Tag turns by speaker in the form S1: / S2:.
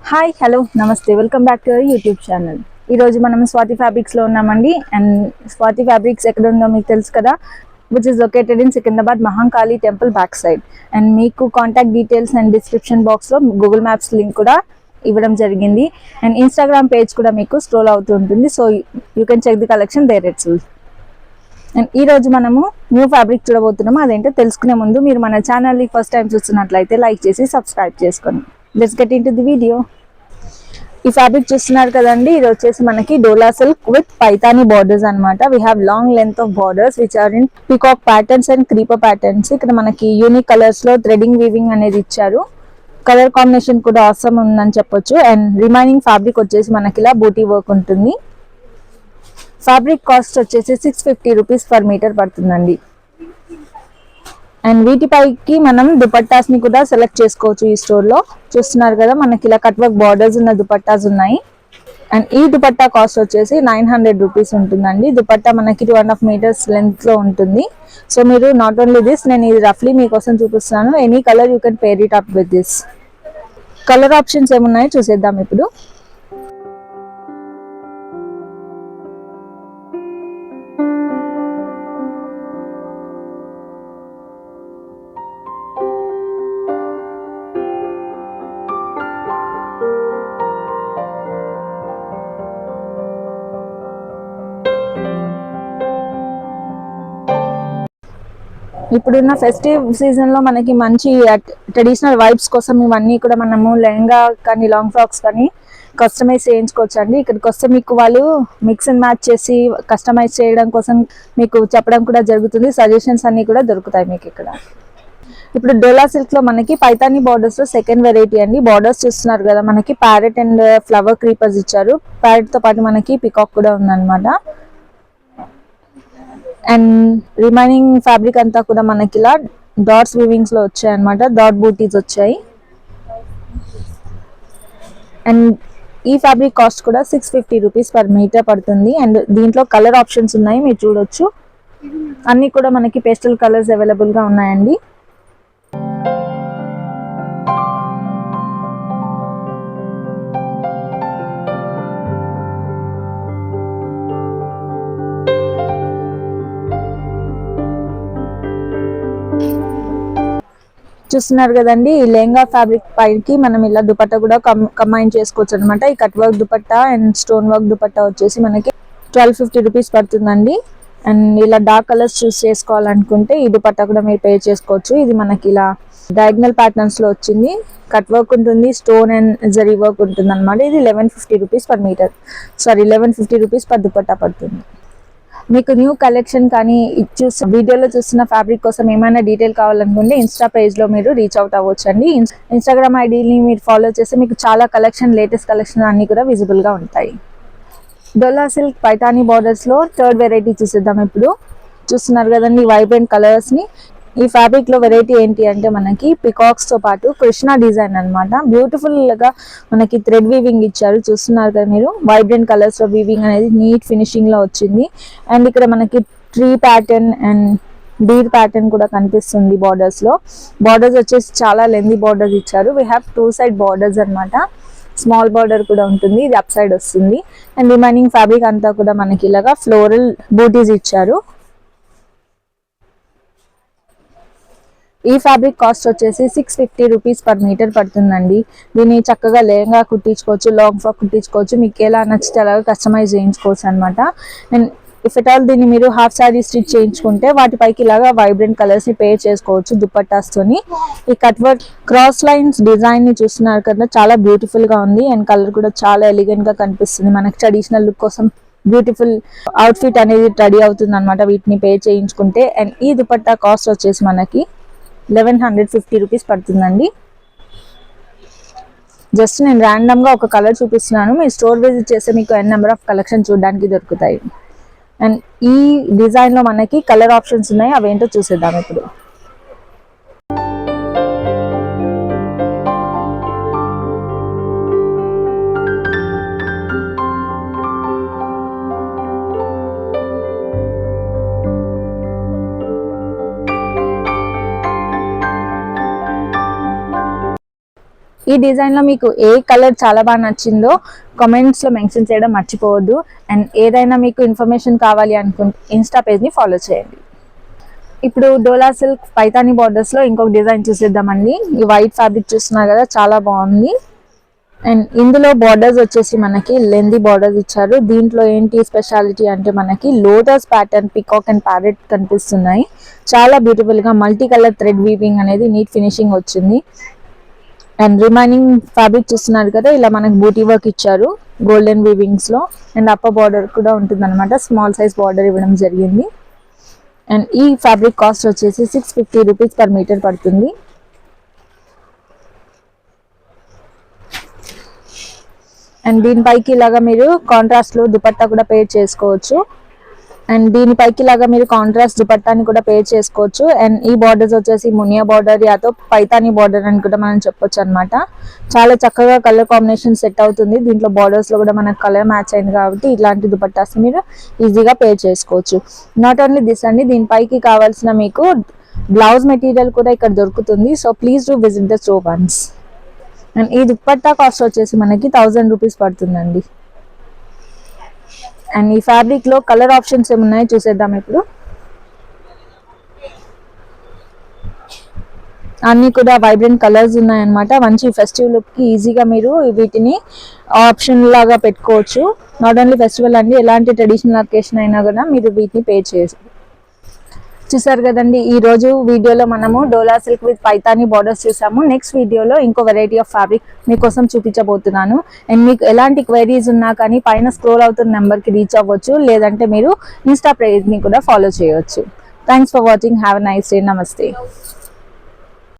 S1: Hi hello నమస్తే welcome back to our YouTube channel. ఈరోజు మనం స్వాతి ఫ్యాబ్రిక్స్లో ఉన్నామండి. అండ్ స్వాతి ఫ్యాబ్రిక్స్ ఎక్కడ ఉందో మీకు తెలుసు కదా, which is located in Secunderabad Mahakali temple back side. And మీకు కాంటాక్ట్ డీటెయిల్స్ అండ్ డిస్క్రిప్షన్ బాక్స్లో గూగుల్ మ్యాప్స్ లింక్ కూడా ఇవ్వడం జరిగింది. అండ్ ఇన్స్టాగ్రామ్ పేజ్ కూడా మీకు స్క్రోల్ అవుతూ ఉంటుంది. So you can check the collection there it's. And ఈ రోజు మనము న్యూ ఫ్యాబ్రిక్ చూడబోతున్నాము. అదేంటో తెలుసుకునే ముందు మీరు మన ఛానల్ని ఫస్ట్ టైం చూస్తున్నట్లయితే లైక్ చేసి సబ్స్క్రైబ్ చేసుకోండి. Let's get into the video. ఈ ఫ్యాబ్రిక్ చూస్తున్నారు కదండి, ఇది వచ్చేసి మనకి డోలా సిల్క్ విత్ పైతానీ బార్డర్స్ అనమాట. We have long length of borders which are in peacock patterns and creeper patterns. ఇక్కడ మనకి యూనిక్ కలర్స్ లో థ్రెడింగ్ వీవింగ్ అనేది ఇచ్చారు. కలర్ కాంబినేషన్ కూడా అవసరం ఉందని చెప్పొచ్చు. అండ్ రిమైనింగ్ ఫ్యాబ్రిక్ వచ్చేసి మనకి ఇలా బూటీ వర్క్ ఉంటుంది. ఫ్యాబ్రిక్ కాస్ట్ వచ్చేసి 650 రూపీస్ పర్ మీటర్ పడుతుందండి. అండ్ వీటిపైకి మనం దుపట్టాస్ ని కూడా సెలెక్ట్ చేసుకోవచ్చు. ఈ స్టోర్ లో చూస్తున్నారు కదా, మనకి ఇలా కట్ వర్క్ బార్డర్స్ ఉన్న దుపట్టాస్ ఉన్నాయి. అండ్ ఈ దుపట్టా కాస్ట్ వచ్చేసి 900 రూపీస్ ఉంటుందండి. దుపట్టా మనకి 2.5 మీటర్స్ లెంత్ లో ఉంటుంది. సో మీరు నాట్ ఓన్లీ దిస్, నేను ఇది రఫ్లీ మీకోసం చూపిస్తాను. Any colour you can pair it up with this. Colour options ఏమున్నాయో చూసేద్దాం ఇప్పుడు. ఇప్పుడున్న ఫెస్టివ్ సీజన్ లో మనకి మంచి ట్రెడిషనల్ వైబ్స్ కోసం ఇవన్నీ కూడా మనము లెహంగా కానీ లాంగ్ ఫ్రాక్స్ కానీ కస్టమైజ్ చేయించుకోవచ్చు అండి. ఇక్కడికి వస్తే మీకు వాళ్ళు మిక్స్ అండ్ మ్యాచ్ చేసి కస్టమైజ్ చేయడం కోసం మీకు చెప్పడం కూడా జరుగుతుంది. సజెషన్స్ అన్ని కూడా దొరుకుతాయి మీకు ఇక్కడ. ఇప్పుడు డోలా సిల్క్ లో మనకి పైతానీ బార్డర్స్ లో సెకండ్ వెరైటీ అండి. బార్డర్స్ చూస్తున్నారు కదా, మనకి ప్యారెట్ అండ్ ఫ్లవర్ క్రీపర్స్ ఇచ్చారు. ప్యారెట్ తో పాటు మనకి పికాక్ కూడా ఉందన్నమాట. అండ్ రిమైనింగ్ ఫ్యాబ్రిక్ అంతా కూడా మనకి ఇలా డాట్స్ వీవింగ్స్ లో వచ్చాయి అనమాట. డాట్ బూటీస్ వచ్చాయి. అండ్ ఈ ఫ్యాబ్రిక్ కాస్ట్ కూడా 650 రూపీస్ పర్ మీటర్ పడుతుంది. అండ్ దీంట్లో కలర్ ఆప్షన్స్ ఉన్నాయి, మీరు చూడొచ్చు. అన్ని కూడా మనకి పేస్టల్ కలర్స్ అవైలబుల్ గా ఉన్నాయండి. చూస్తున్నారు కదండి, ఈ లెహంగా ఫ్యాబ్రిక్ పైకి మనం ఇలా దుపట్టా కూడా కంబైన్ చేసుకోవచ్చు అనమాట. ఈ cut work dupatta and stone work dupatta వచ్చేసి మనకి 1250 రూపీస్ పడుతుందండి. అండ్ ఇలా డార్క్ కలర్స్ చూస్ చేసుకోవాలనుకుంటే ఈ దుపట్టా కూడా మీరు పే చేసుకోవచ్చు. ఇది మనకి ఇలా డయాగ్నల్ ప్యాటర్న్స్ లో వచ్చింది. కట్ వర్క్ ఉంటుంది, స్టోన్ అండ్ జరీ వర్క్ ఉంటుంది అనమాట. ఇది 1150 rupees per metre, sorry 1150 rupees per dupatta పడుతుంది. మీకు న్యూ కలెక్షన్ కానీ వీడియోలో చూస్తున్న ఫ్యాబ్రిక్ కోసం ఏమైనా డీటెయిల్ కావాలనుకుంటే ఇన్స్టా పేజ్ లో మీరు రీచ్ అవుట్ అవ్వచ్చు అండి. ఇన్స్టాగ్రామ్ ఐడిని మీరు ఫాలో చేస్తే మీకు చాలా కలెక్షన్, లేటెస్ట్ కలెక్షన్ అన్ని కూడా విజిబుల్ గా ఉంటాయి. డోలా సిల్క్ పైతానీ బార్డర్స్ లో థర్డ్ వెరైటీ చూసేద్దాం ఇప్పుడు. చూస్తున్నారు కదండి వైబ్రెంట్ కలర్స్ ని. ఈ ఫ్యాబ్రిక్ లో వెరైటీ ఏంటి అంటే మనకి పికాక్స్ తో పాటు కృష్ణ డిజైన్ అనమాట. బ్యూటిఫుల్ గా మనకి థ్రెడ్ వీవింగ్ ఇచ్చారు. చూస్తున్నారు కదా మీరు, వైబ్రెంట్ కలర్స్ లో వీవింగ్ అనేది నీట్ ఫినిషింగ్ లో వచ్చింది. అండ్ ఇక్కడ మనకి tree pattern and beer pattern కూడా కనిపిస్తుంది బార్డర్స్ లో. బార్డర్స్ వచ్చేసి చాలా లెంతీ బార్డర్స్ ఇచ్చారు. వీ హ్యావ్ 2 సైడ్ బార్డర్స్ అనమాట. స్మాల్ బార్డర్ కూడా ఉంటుంది, ఇది అప్ సైడ్ వస్తుంది. అండ్ రిమైనింగ్ ఫ్యాబ్రిక్ అంతా కూడా మనకి ఇలాగా ఫ్లోరల్ బూటీస్ ఇచ్చారు. ఈ ఫ్యాబ్రిక్ కాస్ట్ వచ్చేసి 650 రూపీస్ పర్ మీటర్ పడుతుందండి. దీన్ని చక్కగా లెహంగా కుట్టించుకోవచ్చు, లాంగ్ ఫ్రాక్ కుట్టించుకోవచ్చు, మీకు ఎలా నచ్చితే అలాగా కస్టమైజ్ చేయించుకోవచ్చు అనమాట. అండ్ ఇఫ్ ఎట్ ఆల్ దీన్ని మీరు హాఫ్ శారీ స్టిచ్ చేయించుకుంటే వాటిపైకి ఇలాగా వైబ్రెంట్ కలర్స్ ని పేర్ చేసుకోవచ్చు దుపట్టాస్తోని. ఈ cut work cross lines design ని చూస్తున్నారు కదా, చాలా బ్యూటిఫుల్ గా ఉంది. అండ్ కలర్ కూడా చాలా ఎలిగెంట్ గా కనిపిస్తుంది. మనకి ట్రెడిషనల్ లుక్ కోసం బ్యూటిఫుల్ అవుట్ఫిట్ అనేది రెడీ అవుతుంది అనమాట వీటిని పేర్ చేయించుకుంటే. అండ్ ఈ దుపట్టా కాస్ట్ వచ్చేసి మనకి 1150 రూపీస్ పడుతుందండి. జస్ట్ నేను ర్యాండమ్ గా ఒక కలర్ చూపిస్తున్నాను, మీరు స్టోర్ విజిట్ చేస్తే మీకు ఎన్ నెంబర్ ఆఫ్ కలెక్షన్ చూడడానికి దొరుకుతాయి. అండ్ ఈ డిజైన్ లో మనకి కలర్ ఆప్షన్స్ ఉన్నాయి, అవేంటో చూసేద్దాం ఇప్పుడు. ఈ డిజైన్లో మీకు ఏ కలర్ చాలా బాగా నచ్చిందో కామెంట్స్లో మెన్షన్ చేయడం మర్చిపోవద్దు. అండ్ ఏదైనా మీకు ఇన్ఫర్మేషన్ కావాలి అనుకుంటే ఇన్స్టా పేజ్ని ఫాలో చేయండి. ఇప్పుడు డోలా సిల్క్ పైతానీ బార్డర్స్లో ఇంకొక డిజైన్ చూసేద్దామండి. ఈ వైట్ ఫ్యాబ్రిక్ చూస్తున్నారు కదా, చాలా బాగుంది. అండ్ ఇందులో బార్డర్స్ వచ్చేసి మనకి లెందీ బార్డర్స్ ఇచ్చారు. దీంట్లో ఏంటి స్పెషాలిటీ అంటే మనకి lotus pattern, peacock and parrot కనిపిస్తున్నాయి. చాలా బ్యూటిఫుల్గా మల్టీ కలర్ థ్రెడ్ వీవింగ్ అనేది నీట్ ఫినిషింగ్ వచ్చింది. అండ్ రిమైనింగ్ ఫ్యాబ్రిక్ చూస్తున్నారు కదా, ఇలా మనకి బూటీ వర్క్ ఇచ్చారు గోల్డెన్ వీవింగ్స్లో. అండ్ అప్పర్ బార్డర్ కూడా ఉంటుంది అనమాట, స్మాల్ సైజ్ బార్డర్ ఇవ్వడం జరిగింది. అండ్ ఈ ఫ్యాబ్రిక్ కాస్ట్ వచ్చేసి 650 రూపీస్ పర్ మీటర్ పడుతుంది. అండ్ దీనిపైకి ఇలాగా మీరు కాంట్రాస్ట్లో దుపట్టా కూడా పేర్ చేసుకోవచ్చు. అండ్ దీనిపైకి ఇలాగా మీరు కాంట్రాస్ట్ దుపట్టాని కూడా పేర్ చేసుకోవచ్చు. అండ్ ఈ బార్డర్స్ వచ్చేసి మునియా బార్డర్ యాతో పైతానీ బార్డర్ అని కూడా మనం చెప్పొచ్చు అనమాట. చాలా చక్కగా కలర్ కాంబినేషన్ సెట్ అవుతుంది. దీంట్లో బార్డర్స్లో కూడా మనకు కలర్ మ్యాచ్ అయింది కాబట్టి ఇలాంటి దుపట్టాస్ మీరు ఈజీగా పేర్ చేసుకోవచ్చు. నాట్ ఓన్లీ దిస్ అండి, దీనిపైకి కావాల్సిన మీకు బ్లౌజ్ మెటీరియల్ కూడా ఇక్కడ దొరుకుతుంది. So please do visit the store once. And ఈ దుపట్టా కాస్ట్ వచ్చేసి మనకి 1000 రూపీస్ పడుతుందండి. అండ్ ఈ ఫ్యాబ్రిక్ లో కలర్ ఆప్షన్స్ ఏమున్నాయో చూసేద్దాం ఇప్పుడు. అన్ని కూడా వైబ్రెంట్ కలర్స్ ఉన్నాయన్నమాట. మంచి ఫెస్టివ్ లుక్ కి ఈజీగా మీరు వీటిని ఆప్షన్ లాగా పెట్టుకోవచ్చు. నాట్ ఓన్లీ ఫెస్టివల్ అండి, ఎలాంటి ట్రెడిషనల్ అకేషన్ అయినా కూడా మీరు వీటిని పే చేయొచ్చు. చూసారు కదండి, ఈ రోజు వీడియోలో మనము డోలా సిల్క్ విత్ పైతానీ బార్డర్స్ చూసాము. నెక్స్ట్ వీడియోలో ఇంకో వెరైటీ ఆఫ్ ఫ్యాబ్రిక్ మీకోసం చూపించబోతున్నాను. అండ్ మీకు ఎలాంటి క్వైరీస్ ఉన్నా కానీ పైన స్క్రోల్ అవుతున్న నెంబర్కి రీచ్ అవ్వచ్చు, లేదంటే మీరు ఇన్స్టా పేజ్ని కూడా ఫాలో చేయవచ్చు. Thanks for watching. Have a nice day. నమస్తే.